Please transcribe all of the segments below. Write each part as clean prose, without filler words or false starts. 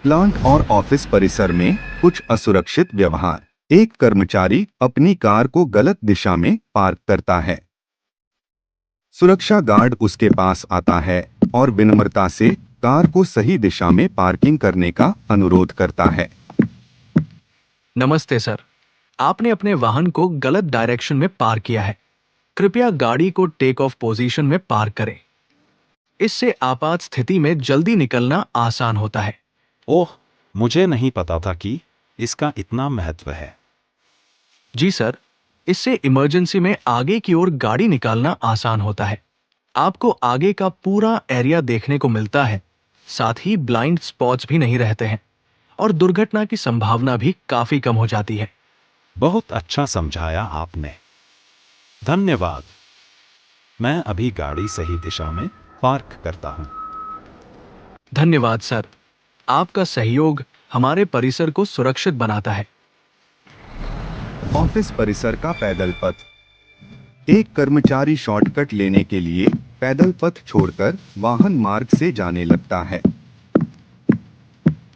Plant और office परिसर में कुछ असुरक्षित व्यवहार। एक कर्मचारी अपनी कार को गलत दिशा में पार्क करता है। सुरक्षा गार्ड उसके पास आता है और विनम्रता से कार को सही दिशा में पार्किंग करने का अनुरोध करता है। नमस्ते सर, आपने अपने वाहन को गलत डायरेक्शन में पार्क किया है। कृपया गाड़ी को टेक ऑफ पोजीशन में पार्क करें। इससे आपात स्थिति में जल्दी निकलना आसान होता है। ओह, मुझे नहीं पता था कि इसका इतना महत्व है। जी सर, इससे इमरजेंसी में आगे की ओर गाड़ी निकालना आसान होता है। आपको आगे का पूरा एरिया देखने को मिलता है, साथ ही ब्लाइंड स्पॉट्स भी नहीं रहते हैं और दुर्घटना की संभावना भी काफी कम हो जाती है। बहुत अच्छा समझाया आपने, धन्यवाद। मैं अभी गाड़ी सही दिशा में पार्क करता हूँ। धन्यवाद सर, आपका सहयोग हमारे परिसर को सुरक्षित बनाता है। ऑफिस परिसर का पैदल पथ। एक कर्मचारी शॉर्टकट लेने के लिए पैदल पथ छोड़कर वाहन मार्ग से जाने लगता है।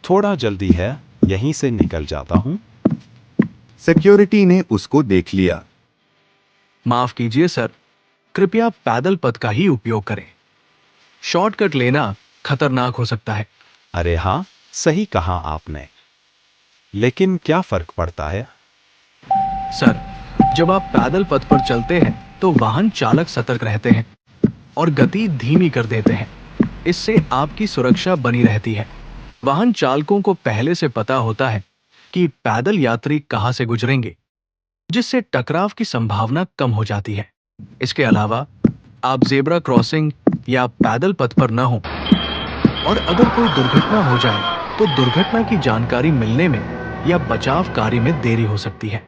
थोड़ा जल्दी है, यहीं से निकल जाता हूँ। सिक्योरिटी ने उसको देख लिया। माफ कीजिए सर, कृपया पैदल पथ का ही उपयोग करें। शॉर्टकट लेना खतरनाक हो सकता है। अरे हाँ, सही कहा आपने। लेकिन क्या फर्क पड़ता है? सर, जब आप पैदल पथ पर चलते हैं तो वाहन चालक सतर्क रहते हैं और गति धीमी कर देते हैं। इससे आपकी सुरक्षा बनी रहती है। वाहन चालकों को पहले से पता होता है कि पैदल यात्री कहां से गुजरेंगे, जिससे टकराव की संभावना कम हो जाती है। इसके अलावा आप जेब्रा क्रॉसिंग या पैदल पथ पर न हो और अगर कोई दुर्घटना हो जाए तो दुर्घटना की जानकारी मिलने में या बचाव कार्य में देरी हो सकती है।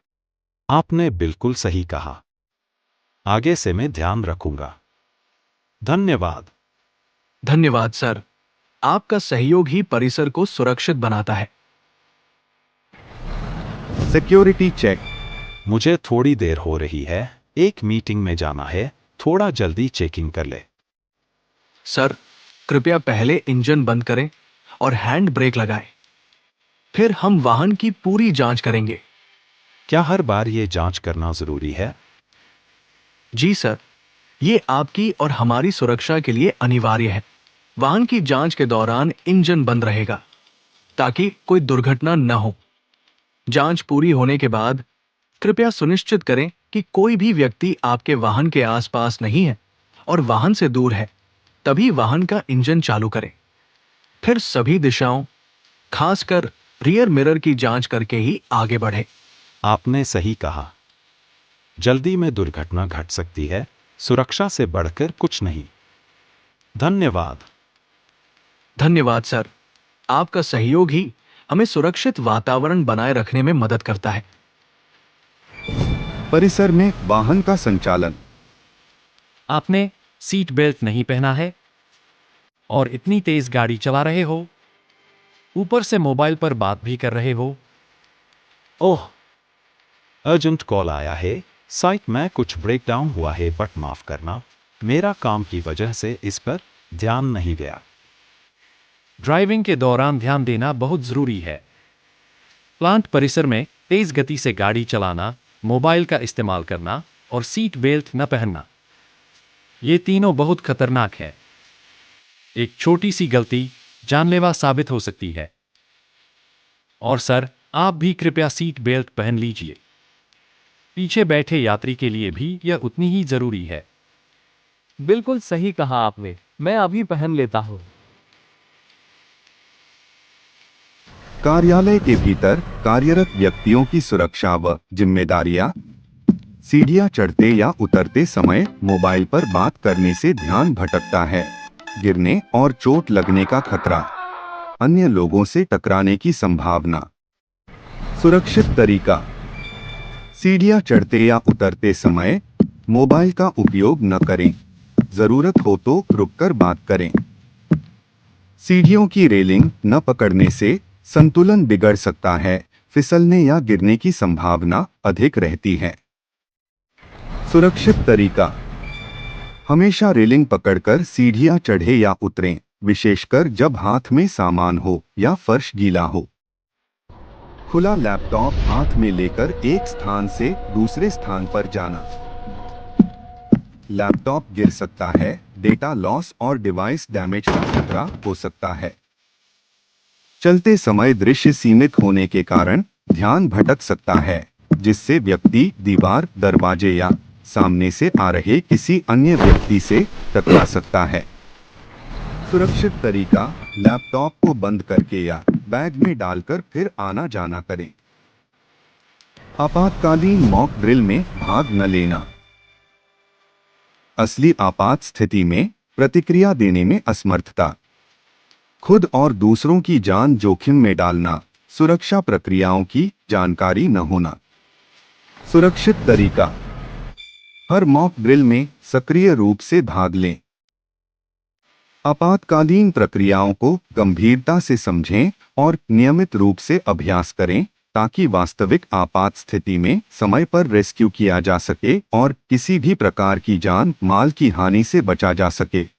आपने बिल्कुल सही कहा। आगे से मैं ध्यान रखूंगा। धन्यवाद। धन्यवाद सर, आपका सहयोग ही परिसर को सुरक्षित बनाता है। Security check. मुझे थोड़ी देर हो रही है, एक मीटिंग में जाना है, थोड़ा जल्दी चेकिंग कर ले। सर, कृपया पहले इंजन बंद करें और हैंड ब्रेक लगाएं। फिर हम वाहन की पूरी जांच करेंगे। क्या हर बार ये जांच करना जरूरी है? जी सर, ये आपकी और हमारी सुरक्षा के लिए अनिवार्य है। वाहन की जांच के दौरान इंजन बंद रहेगा ताकि कोई दुर्घटना न हो। जांच पूरी होने के बाद कृपया सुनिश्चित करें कि कोई भी व्यक्ति आपके वाहन के आसपास नहीं है और वाहन से दूर है, तभी वाहन का इंजन चालू करें। फिर सभी दिशाओं, खासकर रियर मिरर की जांच करके ही आगे बढ़े। आपने सही कहा। जल्दी में दुर्घटना घट सकती है, सुरक्षा से बढ़कर कुछ नहीं। धन्यवाद। धन्यवाद सर, आपका सहयोग ही हमें सुरक्षित वातावरण बनाए रखने में मदद करता है। परिसर में वाहन का संचालन। आपने सीट बेल्ट नहीं पहना है और इतनी तेज गाड़ी चला रहे हो, ऊपर से मोबाइल पर बात भी कर रहे हो। ओह, अर्जेंट कॉल आया है, साइट में कुछ ब्रेकडाउन हुआ है, बट माफ करना, मेरा काम की वजह से इस पर ध्यान नहीं गया। ड्राइविंग के दौरान ध्यान देना बहुत जरूरी है। प्लांट परिसर में तेज गति से गाड़ी चलाना, मोबाइल का इस्तेमाल करना और सीट बेल्ट न पहनना, ये तीनों बहुत खतरनाक है। एक छोटी सी गलती जानलेवा साबित हो सकती है। और सर, आप भी कृपया सीट बेल्ट पहन लीजिए। पीछे बैठे यात्री के लिए भी यह उतनी ही जरूरी है। बिल्कुल सही कहा आपने, मैं अभी पहन लेता हूँ। कार्यालय के भीतर कार्यरत व्यक्तियों की सुरक्षा व जिम्मेदारियां। सीढ़ियां चढ़ते या उतरते समय मोबाइल पर बात करने से ध्यान भटकता है। गिरने और चोट लगने का खतरा। अन्य लोगों से टकराने की संभावना। सुरक्षित तरीका। सीढ़ियां चढ़ते या उतरते समय मोबाइल का उपयोग न करें। जरूरत हो तो रुककर बात करें। सीढ़ियों की रेलिंग न पकड़ने से संतुलन बिगड़ सकता है, फिसलने या गिरने की संभावना अधिक रहती है। सुरक्षित तरीका। हमेशा रेलिंग पकड़कर सीढ़ियां चढ़े या उतरें, विशेषकर जब हाथ में सामान हो या फर्श गीला हो। खुला लैपटॉप हाथ में लेकर एक स्थान से दूसरे स्थान पर जाना। लैपटॉप गिर सकता है, डेटा लॉस और डिवाइस डैमेज का खतरा हो सकता है। चलते समय दृश्य सीमित होने के कारण ध्यान भटक सकता है, जिससे व्यक्ति दीवार, दरवाजे या सामने से आ रहे किसी अन्य व्यक्ति से टकरा सकता है। सुरक्षित तरीका, लैपटॉप को बंद करके या बैग में डालकर फिर आना जाना करें। आपातकालीन मॉक ड्रिल में भाग न लेना। असली आपात स्थिति में प्रतिक्रिया देने में असमर्थता, खुद और दूसरों की जान जोखिम में डालना, सुरक्षा प्रक्रियाओं की जानकारी न होना। सुरक्षित तरीका, हर मॉक ड्रिल में सक्रिय रूप से भाग लें। आपातकालीन प्रक्रियाओं को गंभीरता से समझें और नियमित रूप से अभ्यास करें, ताकि वास्तविक आपात स्थिति में समय पर रेस्क्यू किया जा सके और किसी भी प्रकार की जान माल की हानि से बचा जा सके।